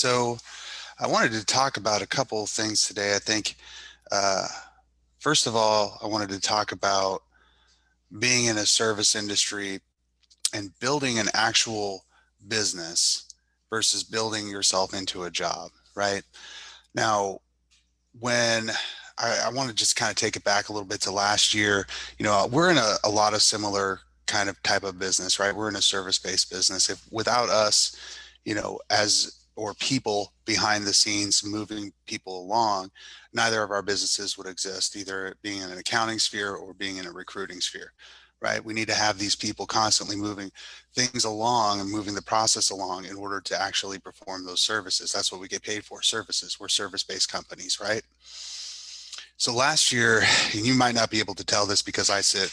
So I wanted to talk about a couple of things today. I think, uh, first of all, I wanted to talk about being in a service industry and building an actual business versus building yourself into a job, right? Now, when I want to just kind of take it back a little bit to last year, we're in a lot of similar kind of type of business, right? We're in a service-based business. If without us, as or people behind the scenes moving people along, neither of our businesses would exist, either being in an accounting sphere or being in a recruiting sphere, right? We need to have these people constantly moving things along and moving the process along in order to actually perform those services. That's what we get paid for, services. We're service-based companies, right? So last year, and you might not be able to tell this because I sit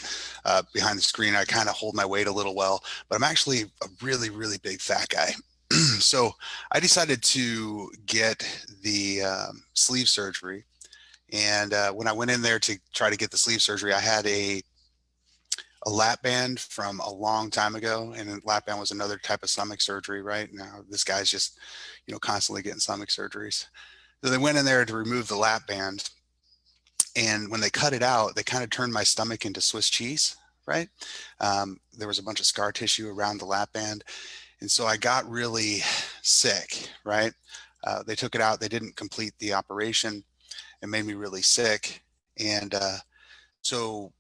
behind the screen, I kind of hold my weight a little well, but I'm actually a really, really big fat guy. So I decided to get the sleeve surgery. And when I went in there to try to get the sleeve surgery, I had a lap band from a long time ago. And a lap band was another type of stomach surgery, right? Now this guy's just, constantly getting stomach surgeries. So they went in there to remove the lap band. And when they cut it out, they kind of turned my stomach into Swiss cheese, right? There was a bunch of scar tissue around the lap band. And so I got really sick, right? They took it out. They didn't complete the operation. It made me really sick. And so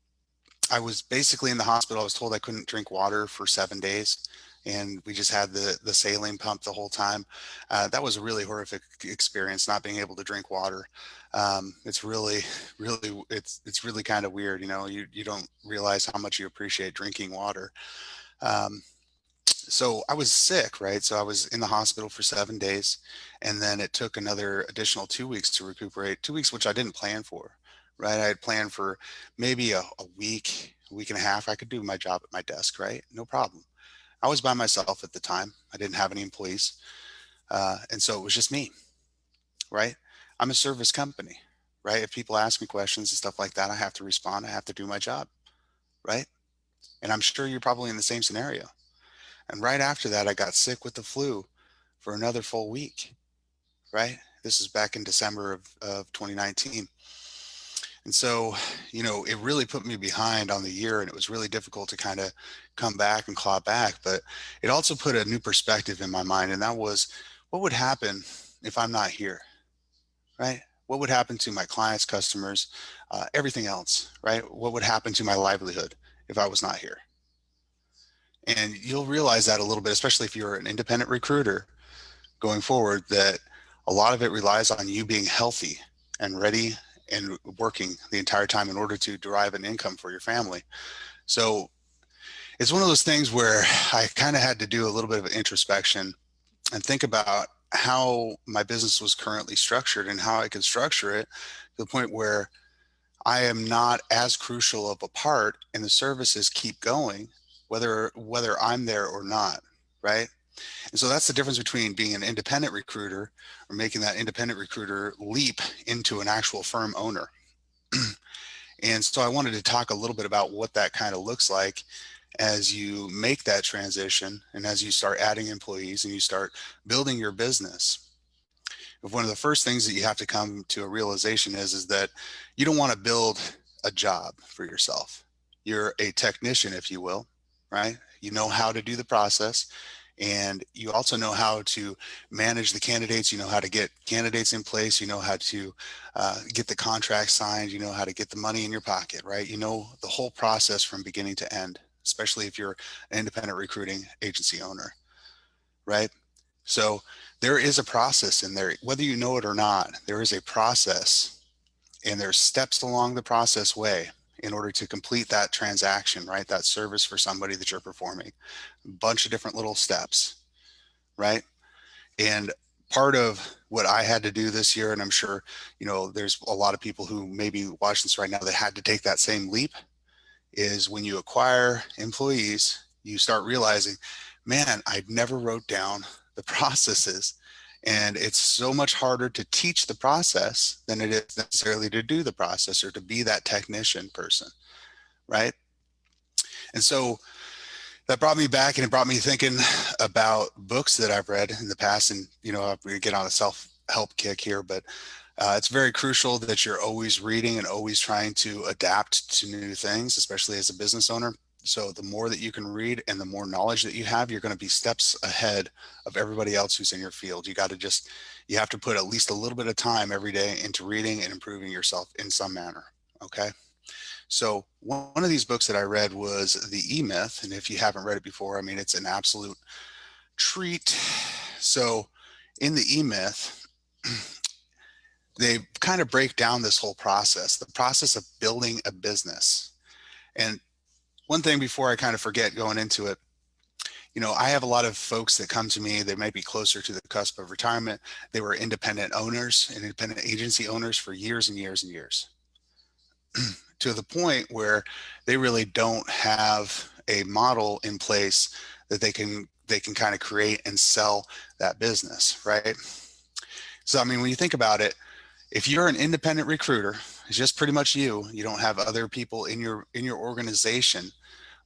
I was basically in the hospital. I was told I couldn't drink water for 7 days. And we just had the saline pump the whole time. That was a really horrific experience, not being able to drink water. It's really, really, it's really kind of weird. You don't realize how much you appreciate drinking water. Um, so I was sick, right? So I was in the hospital for 7 days, and then it took another additional 2 weeks to recuperate. 2 weeks, which I didn't plan for, right? I had planned for maybe a week and a half. I could do my job at my desk, right? No problem. I was by myself at the time. I didn't have any employees, and so it was just me, right? I'm a service company, right? If people ask me questions and stuff like that, I have to respond. I have to do my job, right? And I'm sure you're probably in the same scenario. And right after that, I got sick with the flu for another full week, right? This is back in December of 2019. And so, it really put me behind on the year, and it was really difficult to kind of come back and claw back. But it also put a new perspective in my mind, and that was what would happen if I'm not here, right? What would happen to my clients, customers, everything else, right? What would happen to my livelihood if I was not here? And you'll realize that a little bit, especially if you're an independent recruiter going forward, that a lot of it relies on you being healthy and ready and working the entire time in order to derive an income for your family. So it's one of those things where I kind of had to do a little bit of introspection and think about how my business was currently structured and how I could structure it to the point where I am not as crucial of a part and the services keep going, whether I'm there or not, right? And so that's the difference between being an independent recruiter or making that independent recruiter leap into an actual firm owner. And so I wanted to talk a little bit about what that kind of looks like as you make that transition and as you start adding employees and you start building your business. One of the first things that you have to come to a realization is that you don't want to build a job for yourself. You're a technician, if you will, right? You know how to do the process, and you also know how to manage the candidates. You know how to get candidates in place. You know how to get the contract signed. You know how to get the money in your pocket, right? You know the whole process from beginning to end, especially if you're an independent recruiting agency owner, right? So there is a process in there, whether you know it or not. There is a process, and there's steps along the process way in order to complete that transaction, right? That service for somebody that you're performing. A bunch of different little steps, right? And part of what I had to do this year, and I'm sure, there's a lot of people who may be watching this right now that had to take that same leap, is when you acquire employees, you start realizing, man, I never wrote down the processes. And it's so much harder to teach the process than it is necessarily to do the process or to be that technician person, right? And so that brought me back, and it brought me thinking about books that I've read in the past, and I'm going to get on a self-help kick here, but it's very crucial that you're always reading and always trying to adapt to new things, especially as a business owner. So the more that you can read and the more knowledge that you have, you're going to be steps ahead of everybody else who's in your field. You have to put at least a little bit of time every day into reading and improving yourself in some manner. Okay. So one of these books that I read was The E-Myth. And if you haven't read it before, I mean, it's an absolute treat. So in The E-Myth, they kind of break down this whole process, the process of building a business. And one thing before I kind of forget going into it, I have a lot of folks that come to me, they might be closer to the cusp of retirement. They were independent owners and independent agency owners for years and years and years, to the point where they really don't have a model in place that they can kind of create and sell that business, right? So I mean, when you think about it, if you're an independent recruiter, it's just pretty much you don't have other people in your organization,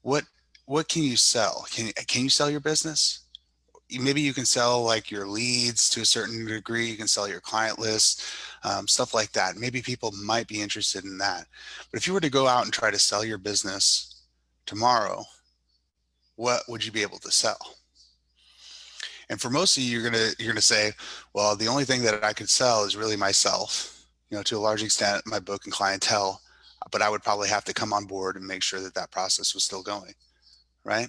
what what can you sell? Can you sell your business? Maybe you can sell like your leads to a certain degree. You can sell your client list, stuff like that. Maybe people might be interested in that. But if you were to go out and try to sell your business tomorrow, what would you be able to sell? And for most of you, you're gonna say, well, the only thing that I could sell is really myself, to a large extent, my book and clientele. But I would probably have to come on board and make sure that that process was still going, right?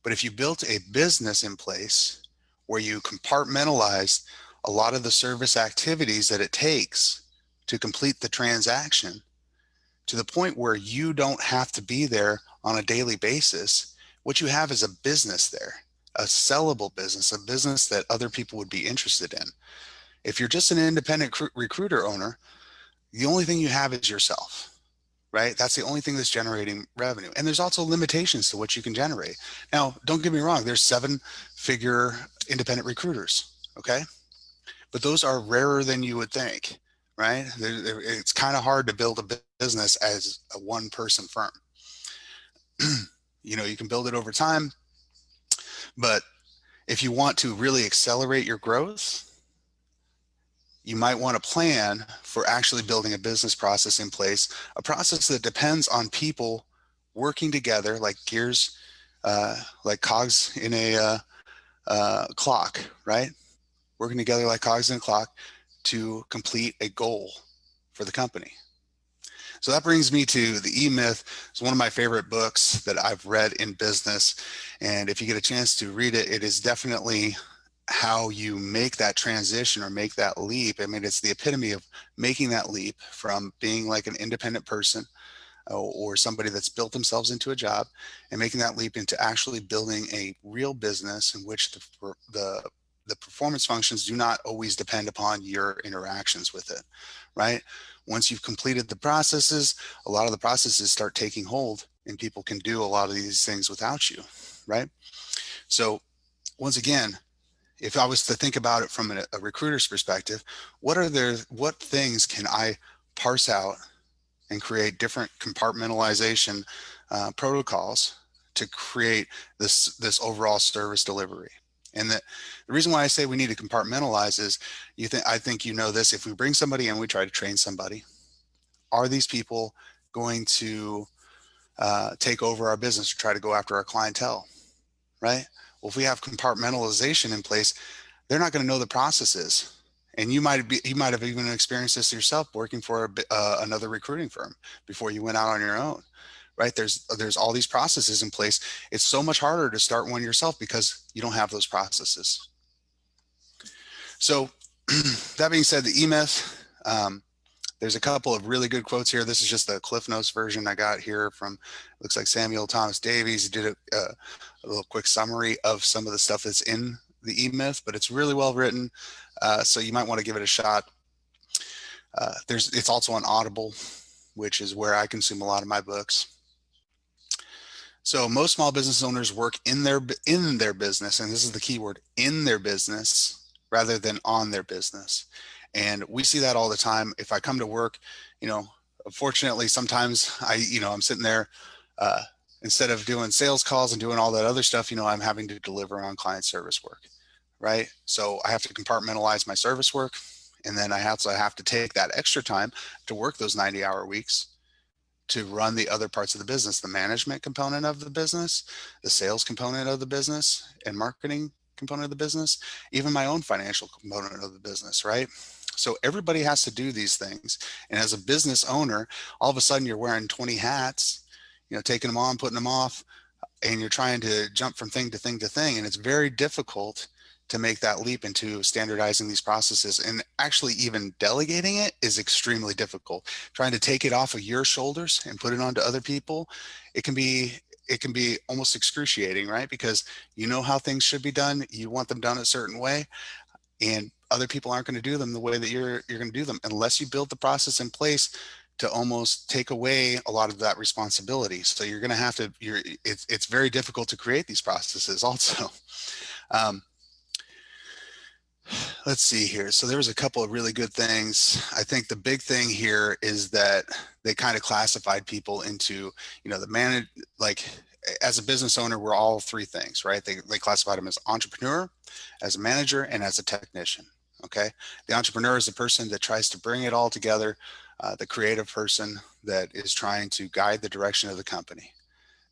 But if you built a business in place where you compartmentalized a lot of the service activities that it takes to complete the transaction to the point where you don't have to be there on a daily basis, what you have is a business there, a sellable business, a business that other people would be interested in. If you're just an independent recruiter owner, the only thing you have is yourself, right? That's the only thing that's generating revenue. And there's also limitations to what you can generate. Now, don't get me wrong, there's 7-figure independent recruiters, okay? But those are rarer than you would think, right? It's kind of hard to build a business as a one-person firm. You can build it over time, but if you want to really accelerate your growth, you might want to plan for actually building a business process in place, a process that depends on people working together like gears, like cogs in a clock, right? Working together like cogs in a clock to complete a goal for the company. So that brings me to The E-Myth. It's one of my favorite books that I've read in business. And if you get a chance to read it, it is definitely how you make that transition or make that leap. I mean, it's the epitome of making that leap from being like an independent person or somebody that's built themselves into a job and making that leap into actually building a real business in which the performance functions do not always depend upon your interactions with it, right? Once you've completed the processes, a lot of the processes start taking hold and people can do a lot of these things without you, right? So once again, if I was to think about it from a recruiter's perspective, what things can I parse out and create different compartmentalization protocols to create this overall service delivery? And the reason why I say we need to compartmentalize is I think this, if we bring somebody in, we try to train somebody, are these people going to take over our business or try to go after our clientele, right? Well, if we have compartmentalization in place, they're not going to know the processes. And you might have even experienced this yourself working for another recruiting firm before you went out on your own, right? There's all these processes in place. It's so much harder to start one yourself because you don't have those processes. So that being said, The E-Myth, there's a couple of really good quotes here. This is just the Cliff Notes version I got here from, looks like Samuel Thomas Davies. He did a little quick summary of some of the stuff that's in The E-Myth, but it's really well written. So you might want to give it a shot. It's also on Audible, which is where I consume a lot of my books. So most small business owners work in their business, and this is the key word, in their business rather than on their business. And we see that all the time. If I come to work, unfortunately, sometimes I'm sitting there instead of doing sales calls and doing all that other stuff, I'm having to deliver on client service work, right? So I have to compartmentalize my service work. And then I also have to take that extra time to work those 90-hour weeks to run the other parts of the business, the management component of the business, the sales component of the business, and marketing component of the business, even my own financial component of the business, right? So everybody has to do these things. And as a business owner, all of a sudden you're wearing 20 hats, taking them on, putting them off, and you're trying to jump from thing to thing to thing. And it's very difficult to make that leap into standardizing these processes, and actually even delegating it is extremely difficult. Trying to take it off of your shoulders and put it onto other people, it can be almost excruciating, right? Because you know how things should be done, you want them done a certain way, and other people aren't going to do them the way that you're going to do them unless you build the process in place to almost take away a lot of that responsibility. So you're going to have to it's very difficult to create these processes also. um, let's see here. So there was a couple of really good things. I think the big thing here is that they kind of classified people into, the manage, like as a business owner, we're all three things, right? They classified them as entrepreneur, as a manager, and as a technician. Okay. The entrepreneur is the person that tries to bring it all together, the creative person that is trying to guide the direction of the company.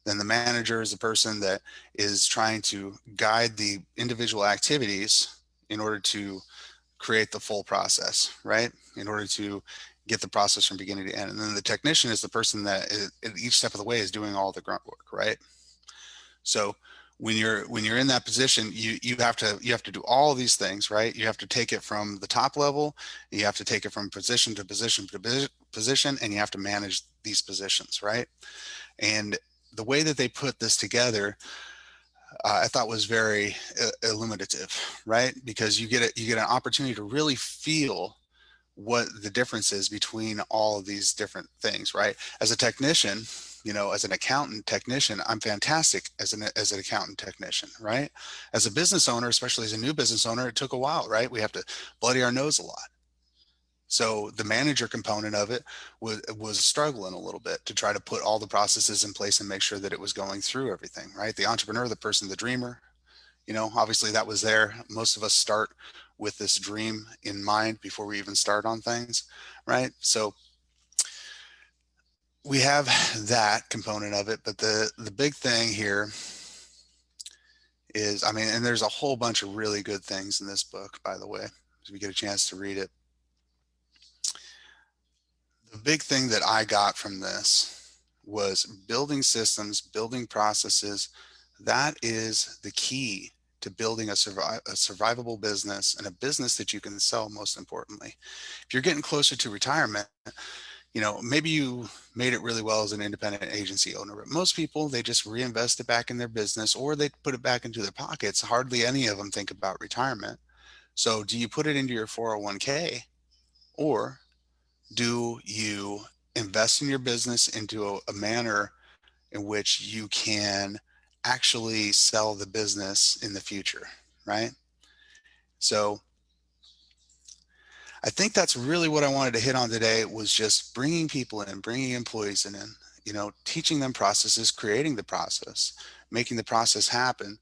Then the manager is the person that is trying to guide the individual activities in order to create the full process, right? In order to get the process from beginning to end. And then the technician is the person that at each step of the way is doing all the grunt work, right? So when you're in that position, you have to do all of these things, right? You have to take it from the top level, you have to take it from position to position to position, and you have to manage these positions, right? And the way that they put this together, I thought was very illuminative, right? Because you get an opportunity to really feel what the difference is between all of these different things, right? As a technician, as an accountant technician, I'm fantastic as an accountant technician, right? As a business owner, especially as a new business owner, it took a while, right? We have to bloody our nose a lot. So the manager component of it was struggling a little bit to try to put all the processes in place and make sure that it was going through everything, right? The entrepreneur, the person, the dreamer, obviously that was there. Most of us start with this dream in mind before we even start on things, right? So we have that component of it, but the big thing here is, and there's a whole bunch of really good things in this book, by the way, if you get a chance to read it. The big thing that I got from this was building systems, building processes. That is the key to building a survivable business, and a business that you can sell, most importantly. If you're getting closer to retirement, maybe you made it really well as an independent agency owner, but most people, they just reinvest it back in their business, or they put it back into their pockets. Hardly any of them think about retirement. So do you put it into your 401k, or do you invest in your business into a manner in which you can actually sell the business in the future, right? So I think that's really what I wanted to hit on today, was just bringing people in, bringing employees in, teaching them processes, creating the process, making the process happen.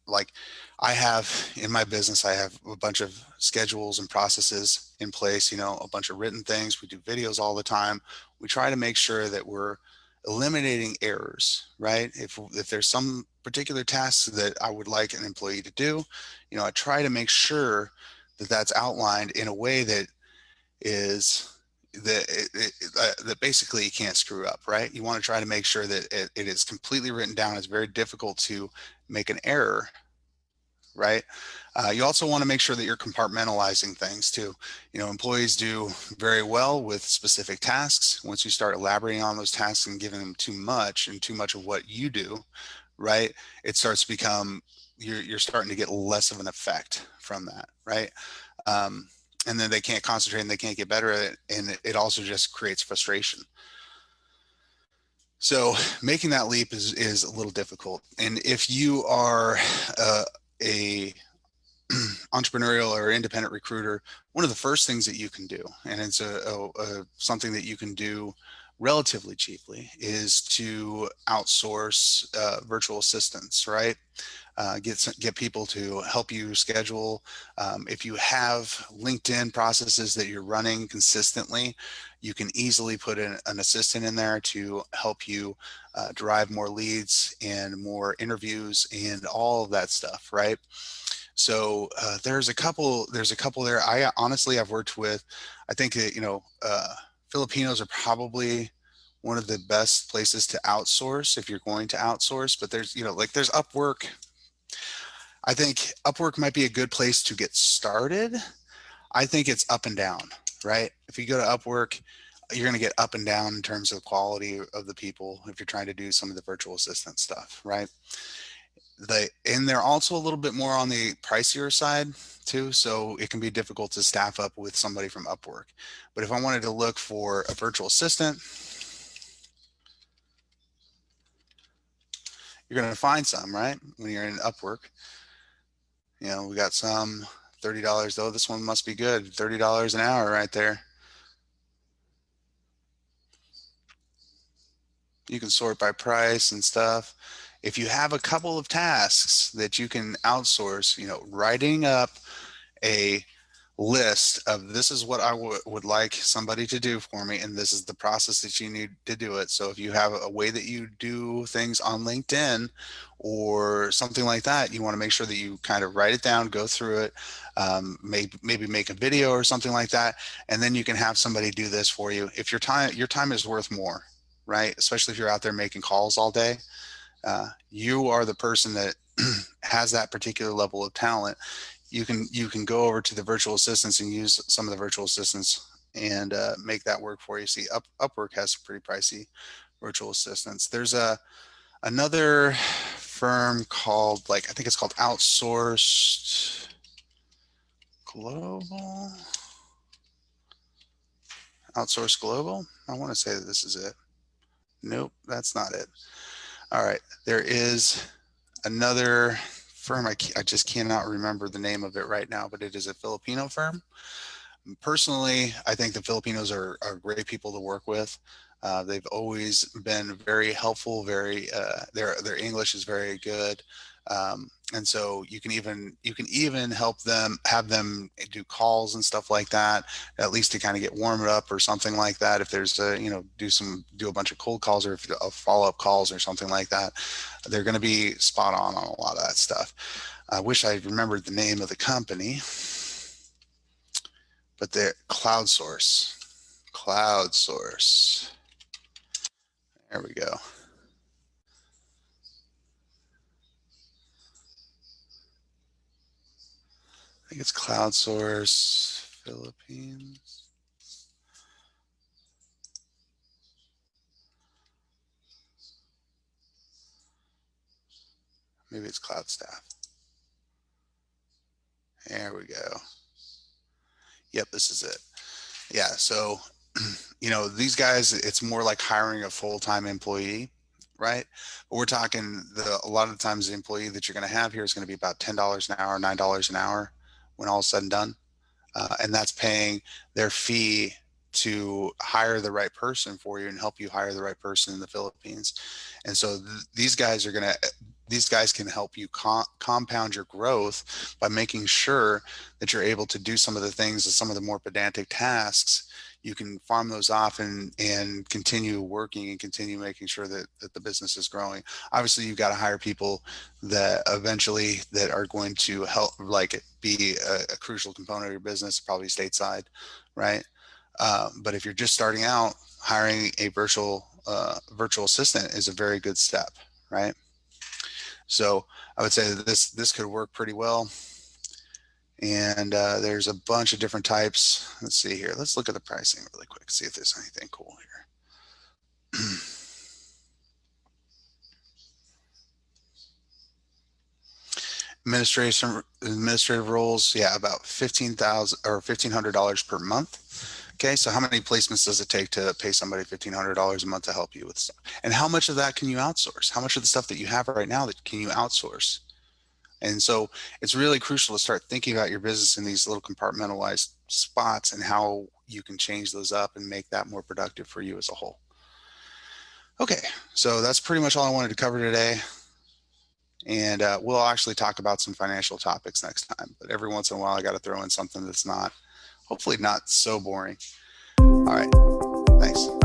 Like I have in my business, I have a bunch of schedules and processes in place, a bunch of written things. We do videos all the time. We try to make sure that we're eliminating errors, right? If there's some particular tasks that I would like an employee to do, I try to make sure that that's outlined in a way that is that basically you can't screw up, right? You want to try to make sure that it is completely written down. It's very difficult to make an error, right? You also want to make sure that you're compartmentalizing things too. Employees do very well with specific tasks. Once you start elaborating on those tasks and giving them too much and too much of what you do, right, it starts to become, you're starting to get less of an effect from that, right? And then they can't concentrate and they can't get better at it, and it also just creates frustration. So making that leap is a little difficult. And if you are a entrepreneurial or independent recruiter, one of the first things that you can do, and it's something that you can do relatively cheaply is to outsource virtual assistants, right? Get people to help you schedule. If you have LinkedIn processes that you're running consistently, you can easily put an assistant in there to help you drive more leads and more interviews and all of that stuff, right? So there's a couple there. I honestly, I've worked with, I think that, Filipinos are probably one of the best places to outsource if you're going to outsource. But there's, like there's Upwork. I think Upwork might be a good place to get started. I think it's up and down, right? If you go to Upwork, you're going to get up and down in terms of quality of the people if you're trying to do some of the virtual assistant stuff, right? And they're also a little bit more on the pricier side too, so it can be difficult to staff up with somebody from Upwork. But if I wanted to look for a virtual assistant, you're going to find some, right? When you're in Upwork, we got some $30 though. This one must be good. $30 an hour right there. You can sort by price and stuff. If you have a couple of tasks that you can outsource, writing up a list of this is what I would like somebody to do for me, and this is the process that you need to do it. So if you have a way that you do things on LinkedIn or something like that, you want to make sure that you kind of write it down, go through it, maybe make a video or something like that, and then you can have somebody do this for you. If your time is worth more, right? Especially if you're out there making calls all day, you are the person that has that particular level of talent. You can go over to the virtual assistants and use some of the virtual assistants and make that work for you. See, Upwork has some pretty pricey virtual assistants. There's another firm called, like, I think it's called Outsourced Global. Outsourced Global. I want to say that this is it. Nope, that's not it. All right, there is another firm. I just cannot remember the name of it right now, but it is a Filipino firm. Personally, I think the Filipinos are great people to work with. They've always been very helpful. Their English is very good, and so you can even have them do calls and stuff like that, at least to kind of get warmed up or something like that. If there's do a bunch of cold calls or if follow up calls or something like that, they're going to be spot on a lot of that stuff. I wish I remembered the name of the company, but they're Cloud Source. Cloud Source. There we go. I think it's Cloud Source Philippines. Maybe it's Cloud Staff. There we go. Yep, this is it. Yeah, so these guys, it's more like hiring a full-time employee, right? But we're talking a lot of the times the employee that you're going to have here is going to be about $10 an hour, $9 an hour when all is said and done. And that's paying their fee to hire the right person for you and help you hire the right person in the Philippines. And so these guys can help you compound your growth by making sure that you're able to do some of the things, some of the more pedantic tasks. You can farm those off and continue working and continue making sure that the business is growing. Obviously, you've got to hire people that eventually that are going to help, like, be a crucial component of your business, probably stateside, right? But if you're just starting out, hiring a virtual assistant is a very good step, right? So I would say that this could work pretty well. And there's a bunch of different types. Let's see here. Let's look at the pricing really quick, see if there's anything cool here. Administrative roles, yeah, about 15,000 or $1,500 per month. Okay, so how many placements does it take to pay somebody $1,500 a month to help you with stuff? And how much of that can you outsource? How much of the stuff that you have right now that can you outsource? And so it's really crucial to start thinking about your business in these little compartmentalized spots and how you can change those up and make that more productive for you as a whole. Okay, so that's pretty much all I wanted to cover today. And we'll actually talk about some financial topics next time. But every once in a while, I got to throw in something that's not, hopefully, not so boring. All right, thanks.